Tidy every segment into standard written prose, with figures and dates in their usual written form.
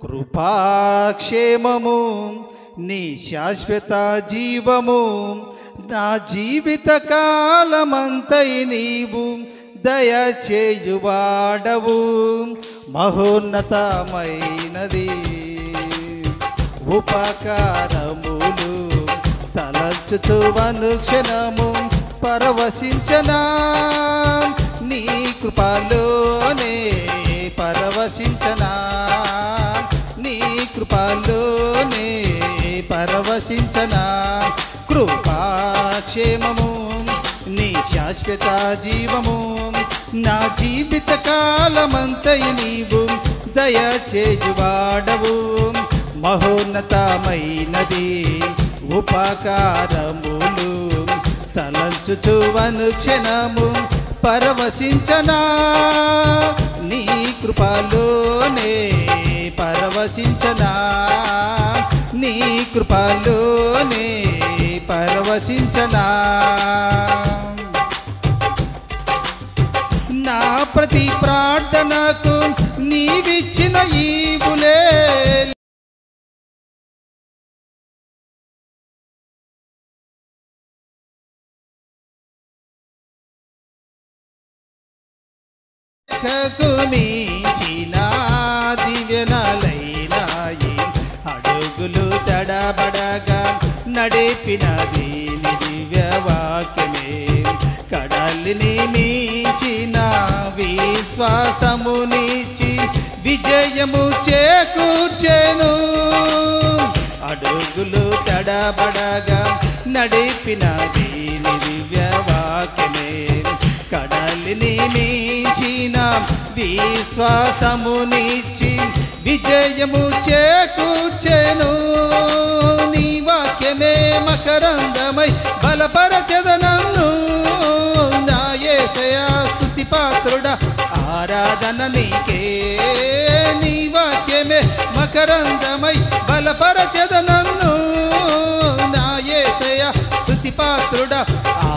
కృపాక్షేమము నీ శాశ్వత జీవము నా జీవిత కాలమంతై నీవు దయచేయువాడవు మహోన్నతమైనది ఉపకారములు తలచుచు అనుక్షణము పరవశించనా నీ కృపలోనే పరవశించనా నీ కృపలోనే పరవశించనా కృపాక్షేమము నీ శాశ్వత జీవము నా జీవిత కాలమంతై నీవు దయచేయువాడవు మహోన్నతమైనది ఉపకారములు తలంచుచు అనుక్షణము పరవశించనా నీ కృపలోనే పరవశించనా నీ కృపలోనే పరవశించనా నా ప్రతి ప్రార్థనకు నీవిచ్చిన ఈవులే మించిన దివ్యనాలైనాయి అడుగులు తడబడగా నడిపినది దివ్య వాక్యమే కడలిని మించిన విశ్వాసమునిచ్చి విజయము చేకూర్చెను అడుగులు తడబడగా నడిపినది దివ్య వాక్యమే కడలిని మించిన విశ్వాసమునిచ్చి విజయము చేకూర్చెను నీ వాక్యమే మకరందమై బలపరచెదనన్ను నా యేసయ్యా స్తుతి పాత్రుడా ఆరాధన నీకే నీ వాక్యమే మకరందమై బలపరచెదనన్ను నా యేసయ్యా స్తుతి పాత్రుడా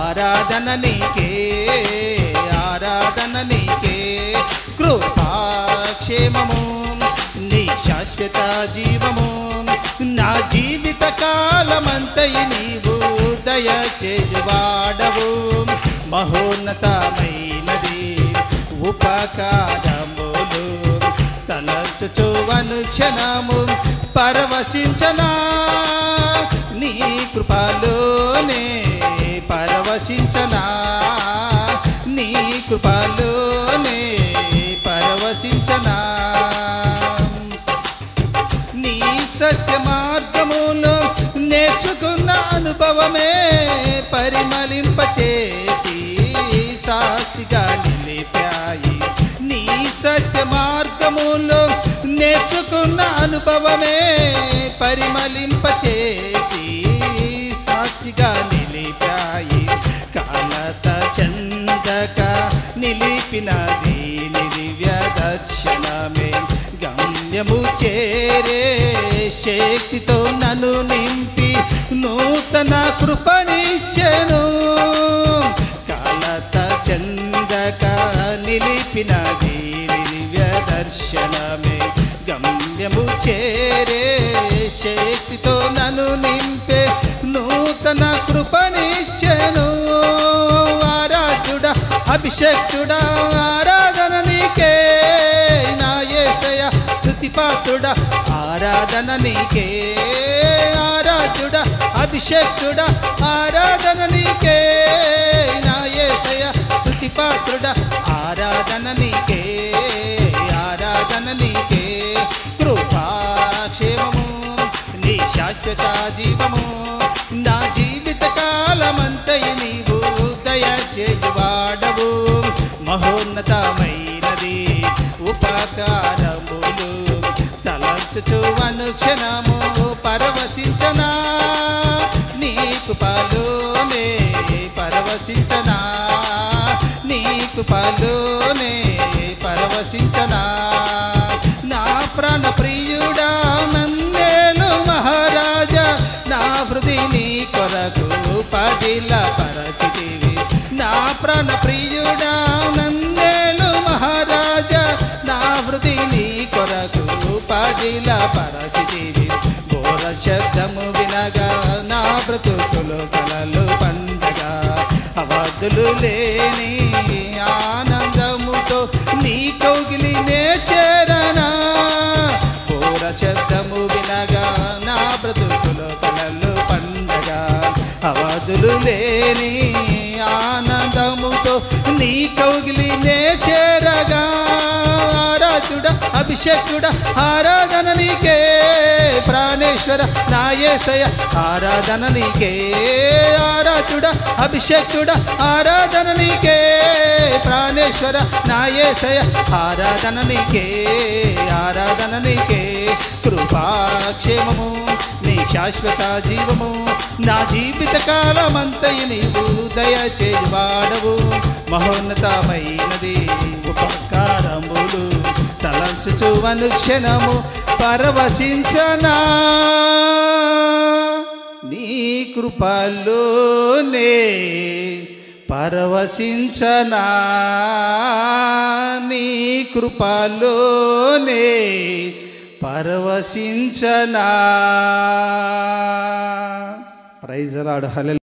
ఆరాధన నీకే ఆరాధన నీకే కృపాక్షేమము నీ శాశ్వత జీవము నా జీవిత కాలమంతై నీవు దయచేయువాడవు మహోన్నతమైనది ఉపకారములు తలచుచు అనుక్షణము పరవశించనా నీ కృపలోనే పరవశించనా నీ కృపలోనే పరవశించనా నీ సత్య మార్గములో నేర్చుకున్న అనుభవమే పరిమళింపచేసి సాక్షిగా నిలిపాయి నీ సత్య మార్గములో నేర్చుకున్న అనుభవమే పరిమళింపచేసి సాక్షిగా నిలిపాయి కాలత చందక నిలిపినది దివ్య దర్శనమే గమ్యము చేరే శక్తితో నన్ను నింపి నూతన కృపనిచ్చెను కాలత చందక నిలిపినది దివ్య దర్శనమే గమ్యము చేరే శక్తితో నన్ను నింపే నూతన కృపనిచ్చెను ఆరాధ్యుడా అభిషేక్తుడా ఆరాధన నీకే నా యేసయ్యా స్తుతి పాత్రుడా ఆరాధన నీకే ఆరాధ్యుడా అభిషేక్తుడా ఆరాధన నీకే నా యేసయ్యా స్తుతి పాత్రుడా ఆరాధన నీకే ఆరాధన నీకే కృపాక్షేమము నీ శాశ్వత జీవము నా జీవిత కాలమంతై నీవు దయచేయువాడవు మహోన్నతమైనది ఉపకారములు తలంచుచు అనుక్షణము పరవశించనా నీ కృపలోనే పరవశించనా నీ కృపలోనే పరవశించనా నా ప్రాణ ప్రియుడా నన్నేలు మహారాజా నా హృది నీ కొరకు పదిల పరచితివి నా ప్రాణ ప్రియుడా నన్నేలు మహారాజా నా హృది నీ కొరకు పది కవిలా పరచితివి ఘోర శబ్దము వినగా నా బ్రతుకులు కలలు పండగా అవధులు లేని ఆనందముతో నీ కౌగిలినే చేరనా ఘోర శబ్దము వినగా నా బ్రతుకులు కలలు పండగా అవధులు లేని ఆనందముతో నీ కౌగిలినే చేరగా ఆరాధుడా అభిషేకుడా ఆరాధన నీకే ప్రాణేశ్వర నా యేసయ్య ఆరాధన నీకే ఆరాధుడా అభిషేకుడా ఆరాధన నీకే ప్రాణేశ్వర నా యేసయ్య ఆరాధన నీకే ఆరాధన నీకే కృపాక్షేమము నీ శాశ్వత జీవము నా జీవిత కాలమంతయు నీవు దయచేవాడవు మహోన్నతమైనది ఉపకారములు తలంచుచు అనుక్షణము పరవశించనా నీ కృపలోనే పరవశించనా నీ కృపలోనే పరవశించనా. Praise the Lord. హల్లెలూయా.